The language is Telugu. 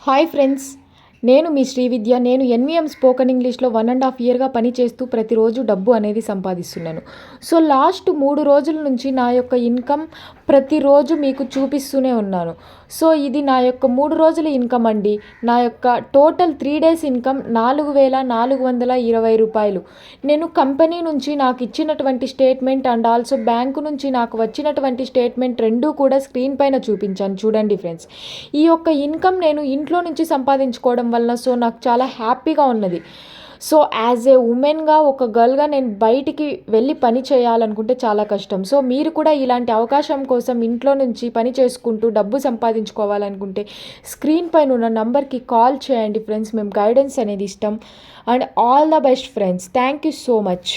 హాయ్ ఫ్రెండ్స్, నేను మీ శ్రీవిద్య. నేను ఎన్విఎం స్పోకెన్ ఇంగ్లీష్లో 1.5 ఇయర్గా పనిచేస్తూ ప్రతిరోజు డబ్బు అనేది సంపాదిస్తున్నాను. సో లాస్ట్ 3 రోజుల నుంచి నా యొక్క ఇన్కమ్ ప్రతిరోజు మీకు చూపిస్తూనే ఉన్నాను. సో ఇది నా యొక్క 3 రోజుల ఇన్కమ్ అండి. నా యొక్క టోటల్ 3 డేస్ ఇన్కమ్ 4,420 రూపాయలు. నేను కంపెనీ నుంచి నాకు ఇచ్చినటువంటి స్టేట్మెంట్ అండ్ ఆల్సో బ్యాంకు నుంచి నాకు వచ్చినటువంటి స్టేట్మెంట్ రెండూ కూడా స్క్రీన్ పైన చూపించాను. చూడండి ఫ్రెండ్స్, ఈ యొక్క ఇన్కమ్ నేను ఇంట్లో నుంచి సంపాదించుకోవడం వలన సో నాకు చాలా హ్యాపీగా ఉన్నది. సో యాజ్ ఏ ఉమెన్గా, ఒక గర్ల్గా నేను బయటికి వెళ్ళి పని చేయాలనుకుంటే చాలా కష్టం. సో మీరు కూడా ఇలాంటి అవకాశం కోసం ఇంట్లో నుంచి పని చేసుకుంటూ డబ్బు సంపాదించుకోవాలనుకుంటే స్క్రీన్ పైన ఉన్న నంబర్కి కాల్ చేయండి ఫ్రెండ్స్. మేము గైడెన్స్ అనేది ఇస్తాం. And all the best friends. Thank you so much.